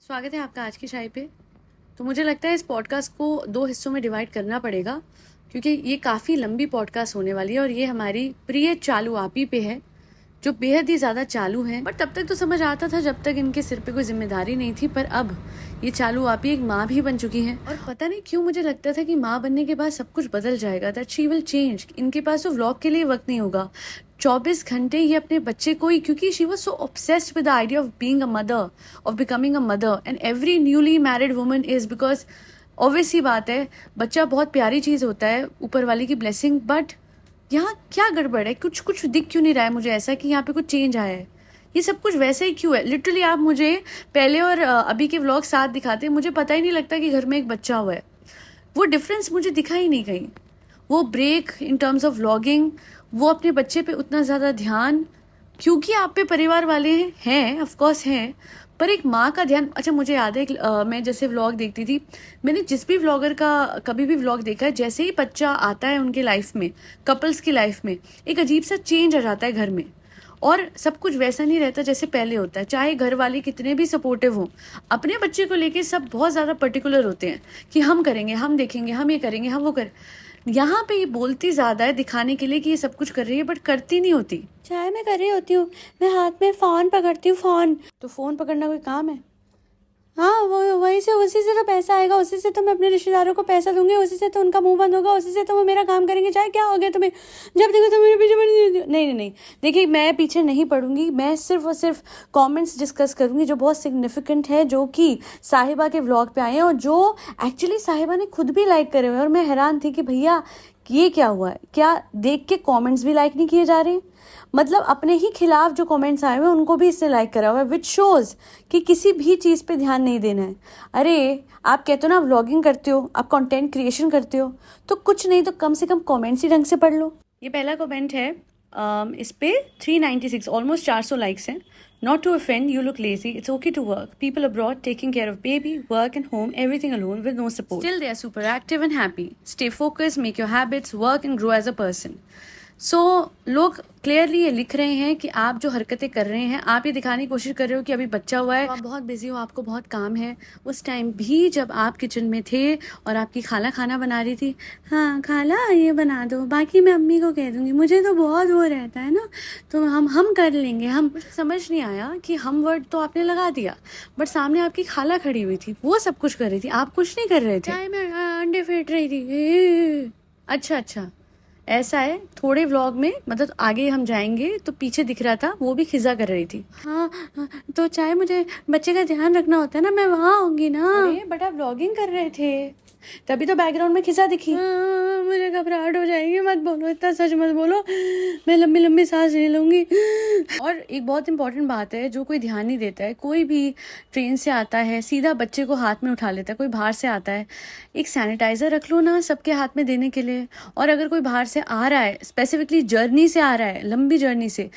स्वागत है आपका आज की चाय पे। तो मुझे लगता है इस पॉडकास्ट को 2 हिस्सों में डिवाइड करना पड़ेगा, क्योंकि ये काफ़ी लंबी पॉडकास्ट होने वाली है और ये हमारी प्रिय चालू आपी पे है, जो बेहद ही ज़्यादा चालू हैं। बट तब तक तो समझ आता था जब तक इनके सिर पे कोई जिम्मेदारी नहीं थी, पर अब ये चालू आपी एक माँ भी बन चुकी हैं। और पता नहीं क्यों मुझे लगता था कि माँ बनने के बाद सब कुछ बदल जाएगा, दैट शी विल चेंज। इनके पास तो व्लॉग के लिए वक्त नहीं होगा, 24 घंटे ये अपने बच्चे को ही, क्योंकि she was so obsessed with the idea of being a mother, of becoming a mother, and every newly married woman is, because obvious ही बात है, बच्चा बहुत प्यारी चीज़ होता है, ऊपर वाली की ब्लेसिंग। बट यहाँ क्या गड़बड़ है? कुछ कुछ दिख क्यों नहीं रहा है मुझे ऐसा कि यहाँ पे कुछ चेंज आया है? ये सब कुछ वैसे ही क्यों है? लिटरली आप मुझे पहले और अभी के व्लॉग साथ दिखाते हैं, मुझे पता ही नहीं लगता कि घर में एक बच्चा हुआ है। वो डिफरेंस मुझे दिखा ही नहीं कहीं। वो break in terms of vlogging, वो अपने बच्चे पे उतना ज़्यादा ध्यान, क्योंकि आप पे परिवार वाले हैं, ऑफ कोर्स हैं, पर एक माँ का ध्यान। अच्छा, मुझे याद है मैं जैसे व्लॉग देखती थी, मैंने जिस भी व्लॉगर का कभी भी व्लॉग देखा है, जैसे ही बच्चा आता है उनके लाइफ में, कपल्स की लाइफ में, एक अजीब सा चेंज आ जाता है घर में, और सब कुछ वैसा नहीं रहता जैसे पहले होता है। चाहे घर वाले कितने भी सपोर्टिव हों, अपने बच्चे को लेके सब बहुत ज़्यादा पर्टिकुलर होते हैं कि हम करेंगे, हम देखेंगे, हम ये करेंगे, हम वो करें। यहाँ पे ये बोलती ज़्यादा है दिखाने के लिए कि ये सब कुछ कर रही है, बट करती नहीं होती। चाहे मैं कर रही होती हूँ, मैं हाथ में फ़ोन पकड़ती हूँ। फ़ोन तो फ़ोन पकड़ना कोई काम है? हाँ, वो उसी से तो पैसा आएगा, उसी से तो मैं अपने रिश्तेदारों को पैसा दूंगी, उसी से तो उनका मुंह बंद होगा, उसी से तो वो मेरा काम करेंगे। चाहे क्या हो गया तुम्हें, जब देखो तो मेरे पीछे पड़ी। नहीं, देखिए, मैं पीछे नहीं पड़ूंगी। मैं सिर्फ और सिर्फ कमेंट्स डिस्कस करूंगी जो बहुत सिग्निफिकेंट है, जो कि साहिबा के व्लॉग पे आए हैं और जो एक्चुअली साहिबा ने खुद भी लाइक करे हुए हैं। और मैं हैरान थी कि भैया ये क्या हुआ है, क्या देख के कमेंट्स भी लाइक नहीं किए जा रहे? मतलब अपने ही खिलाफ जो कमेंट्स आए हुए हैं उनको भी इसने लाइक करा हुआ है, विच शोज कि किसी भी चीज़ पे ध्यान नहीं देना है। अरे आप कहते हो ना व्लॉगिंग करते हो, आप कंटेंट क्रिएशन करते हो, तो कुछ नहीं तो कम से कम कमेंट्स ही ढंग से पढ़ लो। ये पहला कमेंट है, इस पे 396 ऑलमोस्ट 400 लाइक्स हैं। Not to offend, you look lazy. It's okay to work. People abroad taking care of baby, work and home, everything alone with no support. Still, they are super active and happy. Stay focused, make your habits, work and grow as a person. लोग clearly ये लिख रहे हैं कि आप जो हरकतें कर रहे हैं, आप ये दिखाने की कोशिश कर रहे हो कि अभी बच्चा हुआ है, तो आप बहुत बिजी हो, आपको बहुत काम है। उस टाइम भी जब आप किचन में थे और आपकी खाला खाना बना रही थी, हाँ खाला ये बना दो, बाकी मैं अम्मी को कह दूंगी, मुझे तो बहुत वो रहता है ना, तो हम कर लेंगे। हम समझ नहीं आया कि हम वर्ड तो आपने लगा दिया, बट सामने आपकी खाला खड़ी हुई थी, वो सब कुछ कर रही थी, आप कुछ नहीं कर रहे थे। मैं अंडे फेंट रही थी। अच्छा, ऐसा है। थोड़े व्लॉग में, मतलब आगे हम जाएंगे तो पीछे दिख रहा था वो भी खिजा कर रही थी। हाँ, तो चाहे मुझे बच्चे का ध्यान रखना होता है ना, मैं वहाँ होंगी ना। अरे बट आप व्लॉगिंग कर रहे थे, तभी तो बैकग्राउंड में खिजा दिखी। मुझे घबराहट हो जाएगी, मत बोलो इतना, सच मत बोलो, मैं लंबी लंबी सांस ले लूंगी। और एक बहुत इंपॉर्टेंट बात है जो कोई ध्यान नहीं देता है, कोई भी ट्रेन से आता है सीधा बच्चे को हाथ में उठा लेता है, कोई बाहर से आता है, एक सैनिटाइजर रख लो ना सबके हाथ में देने के लिए। और अगर कोई बाहर से आ रहा है, स्पेसिफिकली जर्नी से आ रहा है, लंबी जर्नी से,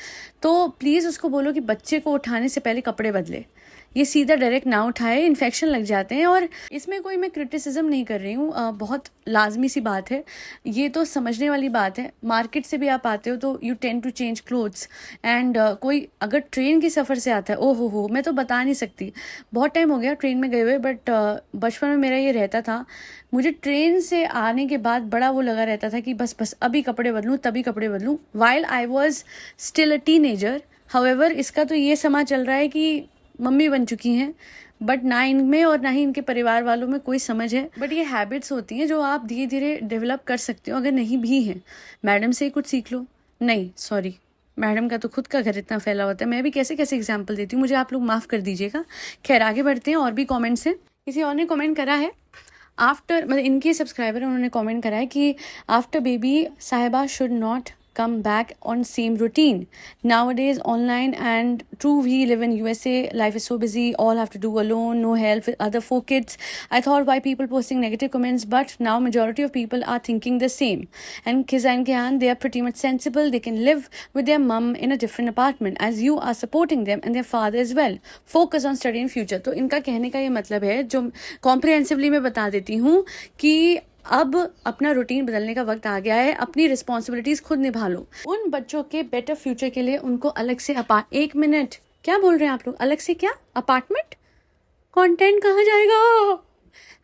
तो प्लीज़ उसको बोलो कि बच्चे को उठाने से पहले कपड़े बदले, ये सीधा डायरेक्ट ना उठाए, इन्फेक्शन लग जाते हैं। और इसमें कोई मैं क्रिटिसिज्म नहीं कर रही हूँ, बहुत लाजमी सी बात है, ये तो समझने वाली बात है। मार्केट से भी आप आते हो तो you tend to change clothes, and कोई अगर ट्रेन के सफ़र से आता है, ओ हो, मैं तो बता नहीं सकती, बहुत टाइम हो गया ट्रेन में गए हुए, बट बचपन में मेरा ये रहता था, मुझे ट्रेन से आने के बाद बड़ा वो लगा रहता था कि बस अभी कपड़े बदलूँ, तभी कपड़े बदलूँ, while I was still a teenager. However इसका तो ये समा चल रहा है कि मम्मी बन चुकी हैं, बट ना इनमें और ना ही इनके परिवार वालों में कोई समझ है। बट ये हैबिट्स होती हैं जो आप धीरे धीरे डेवलप कर सकते हो, अगर नहीं भी हैं। मैडम से ही कुछ सीख लो। नहीं सॉरी, मैडम का तो खुद का घर इतना फैला होता है, मैं भी कैसे कैसे एग्जाम्पल देती हूँ, मुझे आप लोग माफ़ कर दीजिएगा। खैर आगे बढ़ते हैं, और भी कॉमेंट्स हैं। किसी और ने कॉमेंट करा है, आफ्टर, मतलब इनके सब्सक्राइबर हैं, उन्होंने कमेंट करा है कि आफ्टर बेबी साहिबा should not come back on same routine. Nowadays online and true, we live in USA, life is so busy, all have to do alone, no help with other 4 kids. I thought why people posting negative comments, but now majority of people are thinking the same. And Kiza and Kihan, they are pretty much sensible, they can live with their mum in a different apartment as you are supporting them and their father as well. Focus on study in future. तो इनका कहने का ये मतलब है, जो comprehensively मैं बता देती हूँ, कि अब अपना रूटीन बदलने का वक्त आ गया है, अपनी रिस्पॉन्सिबिलिटीज खुद निभा लो। उन बच्चों के बेटर फ्यूचर के लिए उनको अलग से एक मिनट, क्या बोल रहे हैं आप लोग? अलग से क्या? अपार्टमेंट? कंटेंट कहाँ जाएगा?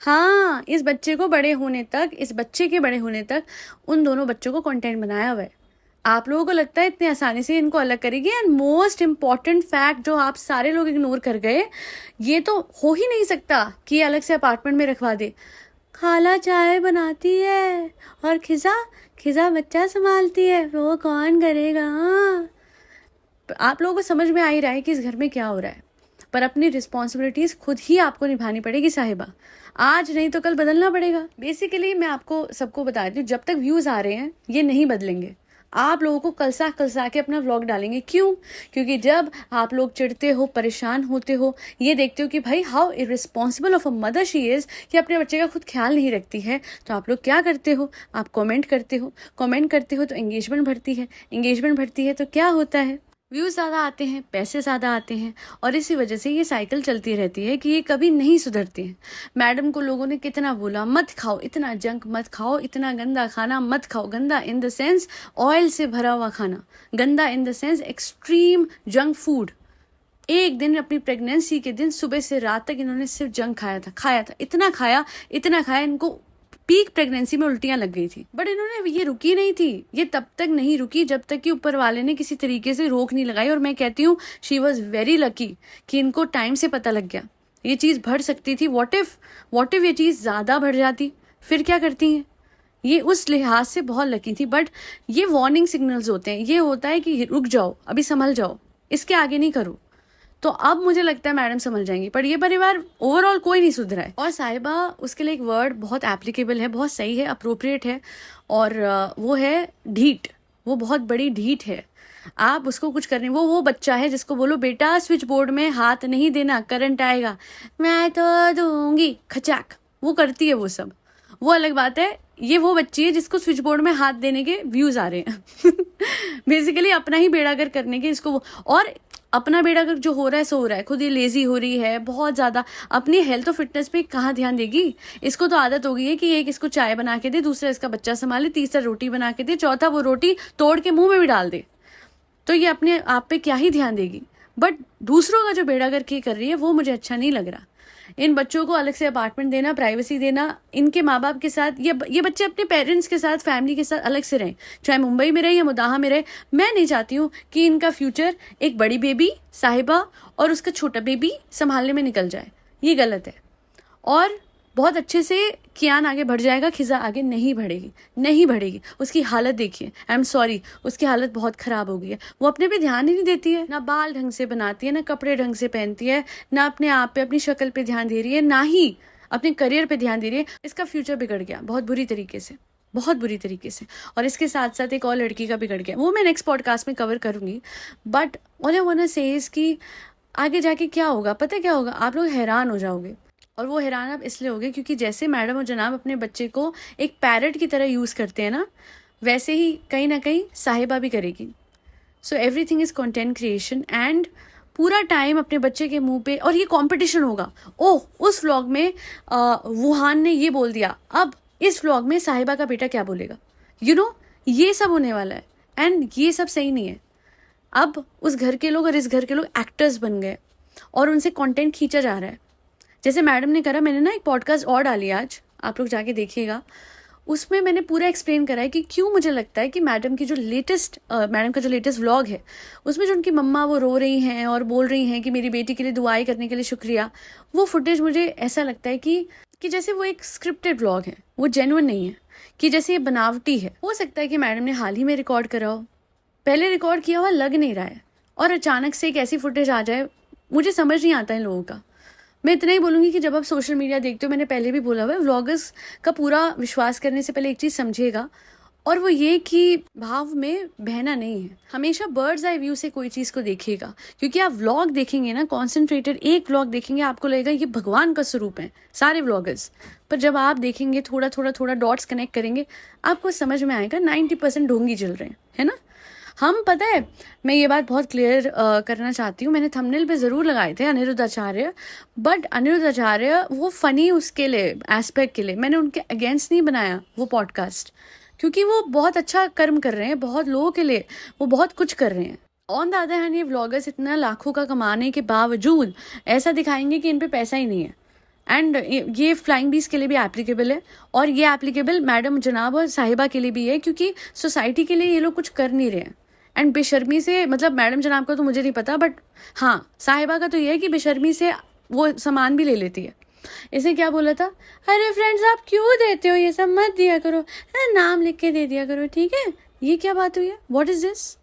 हाँ, इस बच्चे के बड़े होने तक उन दोनों बच्चों को कंटेंट बनाया हुआ है। आप लोगों को लगता है इतनी आसानी से इनको अलग करेगी? एंड मोस्ट इम्पॉर्टेंट फैक्ट जो आप सारे लोग इग्नोर कर गए, ये तो हो ही नहीं सकता कि ये अलग से अपार्टमेंट में रखवा दे। खाला चाय बनाती है और खिजा बच्चा संभालती है, वो कौन करेगा? आप लोगों को समझ में आ ही रहा है कि इस घर में क्या हो रहा है, पर अपनी रिस्पॉन्सिबिलिटीज खुद ही आपको निभानी पड़ेगी साहिबा। आज नहीं तो कल बदलना पड़ेगा। बेसिकली मैं आपको सबको बताती हूँ, जब तक व्यूज आ रहे हैं ये नहीं बदलेंगे। आप लोगों को कलसा के अपना व्लॉग डालेंगे। क्यों? क्योंकि जब आप लोग चिढ़ते हो, परेशान होते हो, ये देखते हो कि भाई how irresponsible of a mother she is, कि अपने बच्चे का खुद ख्याल नहीं रखती है, तो आप लोग क्या करते हो? आप कमेंट करते हो तो एंगेजमेंट बढ़ती है तो क्या होता है? व्यूज़ ज़्यादा आते हैं, पैसे ज़्यादा आते हैं, और इसी वजह से ये साइकिल चलती रहती है कि ये कभी नहीं सुधरती है। मैडम को लोगों ने कितना बोला, मत खाओ इतना जंक, मत खाओ इतना गंदा खाना, मत खाओ। गंदा इन द सेंस ऑयल से भरा हुआ खाना, गंदा in the sense extreme junk food. एक दिन अपनी प्रेगनेंसी के दिन सुबह से रात तक इन्होंने सिर्फ जंक खाया था, इतना खाया इनको पीक प्रेगनेंसी में उल्टियां लग गई थी। बट इन्होंने ये रुकी नहीं थी, ये तब तक नहीं रुकी जब तक कि ऊपर वाले ने किसी तरीके से रोक नहीं लगाई। और मैं कहती हूँ शी वॉज वेरी लकी कि इनको टाइम से पता लग गया ये चीज़ बढ़ सकती थी। व्हाट इफ ये चीज़ ज़्यादा बढ़ जाती, फिर क्या करती हैं? ये उस लिहाज से बहुत लकी थी। बट ये वार्निंग सिग्नल्स होते हैं, ये होता है कि रुक जाओ, अभी संभल जाओ, इसके आगे नहीं करो। तो अब मुझे लगता है मैडम समझ जाएंगी। पर ये परिवार ओवरऑल कोई नहीं सुधरा है। और साहिबा, उसके लिए एक वर्ड बहुत एप्लीकेबल है, बहुत सही है, अप्रोप्रिएट है, और वो है ढीठ। वो बहुत बड़ी ढीठ है। आप उसको कुछ करने, वो बच्चा है जिसको बोलो बेटा स्विच बोर्ड में हाथ नहीं देना, करंट आएगा, मैं तो दूंगी खचाक, वो करती है वो सब। वो अलग बात है। ये वो बच्ची है जिसको स्विच बोर्ड में हाथ देने के व्यूज आ रहे हैं बेसिकली अपना ही बेड़ागर करने के इसको। और अपना बेड़ागर जो हो रहा है सो हो रहा है, खुद ही लेजी हो रही है बहुत ज़्यादा। अपनी हेल्थ और फिटनेस पे कहाँ ध्यान देगी? इसको तो आदत हो गई है कि एक इसको चाय बना के दे, दूसरा इसका बच्चा संभाले, तीसरा रोटी बना के दे, चौथा वो रोटी तोड़ के मुंह में भी डाल दे। तो ये अपने आप पे क्या ही ध्यान देगी? बट दूसरों का जो बेड़ागर कर रही है वो मुझे अच्छा नहीं लग रहा। इन बच्चों को अलग से अपार्टमेंट देना, प्राइवेसी देना, इनके माँ बाप के साथ, ये बच्चे अपने पेरेंट्स के साथ, फैमिली के साथ अलग से रहें, चाहे मुंबई में रहे या मुदाहा में रहे। मैं नहीं चाहती हूँ कि इनका फ्यूचर एक बड़ी बेबी साहिबा और उसका छोटा बेबी संभालने में निकल जाए। ये गलत है। और बहुत अच्छे से कियान आगे बढ़ जाएगा, खिजा आगे नहीं बढ़ेगी। उसकी हालत देखिए, आई एम सॉरी, उसकी हालत बहुत ख़राब हो गई है। वो अपने पे ध्यान ही नहीं देती है, ना बाल ढंग से बनाती है, ना कपड़े ढंग से पहनती है, ना अपने आप पे, अपनी शक्ल पे ध्यान दे रही है, ना ही अपने करियर पे ध्यान दे रही है। इसका फ्यूचर बिगड़ गया बहुत बुरी तरीके से। और इसके साथ साथ एक और लड़की का बिगड़ गया, वो मैं नेक्स्ट पॉडकास्ट में कवर करूँगी। But all I want to say is कि आगे जाके क्या होगा, पता है क्या होगा? आप लोग हैरान हो जाओगे। और वो हैरान अब इसलिए हो गए क्योंकि जैसे मैडम और जनाब अपने बच्चे को एक पैरट की तरह यूज़ करते हैं ना, वैसे ही कहीं ना कहीं साहिबा भी करेगी। So everything is content creation, and पूरा टाइम अपने बच्चे के मुंह पे, और ये कंपटीशन होगा। ओह, उस व्लॉग में वुहान ने ये बोल दिया, अब इस व्लॉग में साहिबा का बेटा क्या बोलेगा, ये सब होने वाला है। एंड ये सब सही नहीं है। अब उस घर के लोग और इस घर के लोग एक्टर्स बन गए और उनसे कंटेंट खींचा जा रहा है। जैसे मैडम ने करा, मैंने ना एक पॉडकास्ट और डाली आज, आप लोग जाके देखिएगा। उसमें मैंने पूरा एक्सप्लेन करा है कि क्यों मुझे लगता है कि मैडम का जो लेटेस्ट व्लॉग है, उसमें जो उनकी मम्मा वो रो रही हैं और बोल रही हैं कि मेरी बेटी के लिए दुआएं करने के लिए शुक्रिया, वो फुटेज मुझे ऐसा लगता है कि जैसे वो एक स्क्रिप्टेड व्लॉग है, वो जेन्युइन नहीं है, कि जैसे ये बनावटी है। हो सकता है कि मैडम ने हाल ही में रिकॉर्ड करा हो, पहले रिकॉर्ड किया हुआ लग नहीं रहा है, और अचानक से एक ऐसी फुटेज आ जाए, मुझे समझ नहीं आता है लोगों का। मैं इतना ही बोलूँगी कि जब आप सोशल मीडिया देखते हो, मैंने पहले भी बोला हुआ है, व्लॉगर्स का पूरा विश्वास करने से पहले एक चीज़ समझिएगा, और वो ये कि भाव में बहना नहीं है। हमेशा बर्ड्स आई व्यू से कोई चीज़ को देखिएगा, क्योंकि आप व्लॉग देखेंगे ना, कॉन्सेंट्रेटेड एक व्लॉग देखेंगे, आपको लगेगा ये भगवान का स्वरूप है सारे व्लॉगर्स। पर जब आप देखेंगे, थोड़ा डॉट्स कनेक्ट करेंगे, आपको समझ में आएगा 90% ढोंगी चल रहे हैं, है ना। हम, पता है, मैं ये बात बहुत क्लियर करना चाहती हूँ, मैंने थंबनेल पे ज़रूर लगाए थे अनिरुद्ध आचार्य, बट अनिरुद्ध आचार्य वो फ़नी उसके लिए एस्पेक्ट के लिए, मैंने उनके अगेंस्ट नहीं बनाया वो पॉडकास्ट, क्योंकि वो बहुत अच्छा कर्म कर रहे हैं, बहुत लोगों के लिए वो बहुत कुछ कर रहे हैं। ऑन द अदर हैंड ये व्लॉगर्स इतना लाखों का कमाने के बावजूद ऐसा दिखाएंगे कि इन पे पैसा ही नहीं है। एंड ये फ्लाइंग बीस के लिए भी एप्लीकेबल है, और ये एप्लीकेबल मैडम जनाब और साहिबा के लिए भी है, क्योंकि सोसाइटी के लिए ये लोग कुछ कर नहीं रहे हैं। एंड बेशर्मी से, मतलब मैडम जनाब का तो मुझे नहीं पता, बट हाँ साहिबा का तो ये है कि बेशर्मी से वो सामान भी ले लेती है। इसे क्या बोला था, अरे फ्रेंड्स आप क्यों देते हो, ये सब मत दिया करो, नाम लिख के दे दिया करो, ठीक है। ये क्या बात हुई है, व्हाट इज दिस,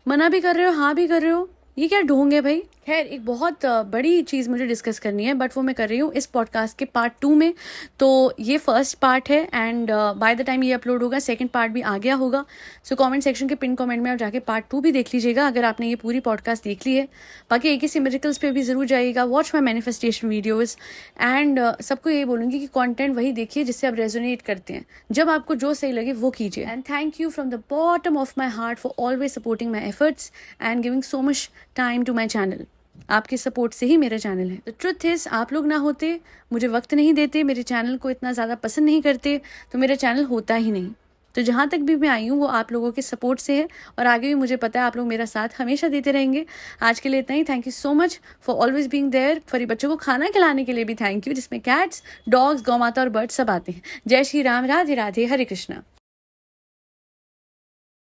मना भी कर रहे हो हाँ भी कर रहे हो, ये क्या ढोंग है भाई। खैर एक बहुत बड़ी चीज़ मुझे डिस्कस करनी है, बट वो मैं कर रही हूँ इस पॉडकास्ट के पार्ट 2 में। तो ये फर्स्ट पार्ट है, एंड बाय द टाइम ये अपलोड होगा सेकंड पार्ट भी आ गया होगा। सो कमेंट सेक्शन के पिन कमेंट में आप जाके पार्ट 2 भी देख लीजिएगा अगर आपने ये पूरी पॉडकास्ट देख ली है। बाकी एक ही मिरेकल्स पे भी ज़रूर जाइएगा, watch my manifestation videos. And सबको यही बोलूँगी कि कॉन्टेंट वही देखिए जिससे आप रेजोनेट करते हैं, जब आपको जो सही लगे वो कीजिए। And thank you from the bottom of my heart for always supporting my efforts and giving so much time to my channel. आपके सपोर्ट से ही मेरा चैनल है। द ट्रुथ इज, आप लोग ना होते, मुझे वक्त नहीं देते, मेरे चैनल को इतना ज़्यादा पसंद नहीं करते, तो मेरा चैनल होता ही नहीं। तो जहाँ तक भी मैं आई हूँ वो आप लोगों के सपोर्ट से है, और आगे भी मुझे पता है आप लोग मेरा साथ हमेशा देते रहेंगे। आज के लिए इतना ही। Thank you so much for always being there. फरी बच्चों को खाना खिलाने के लिए भी थैंक यू, जिसमें कैट्स, डॉग्स, गौ माता और बर्ड्स सब आते हैं। जय श्री राम, राधे राधे, हरे कृष्णा।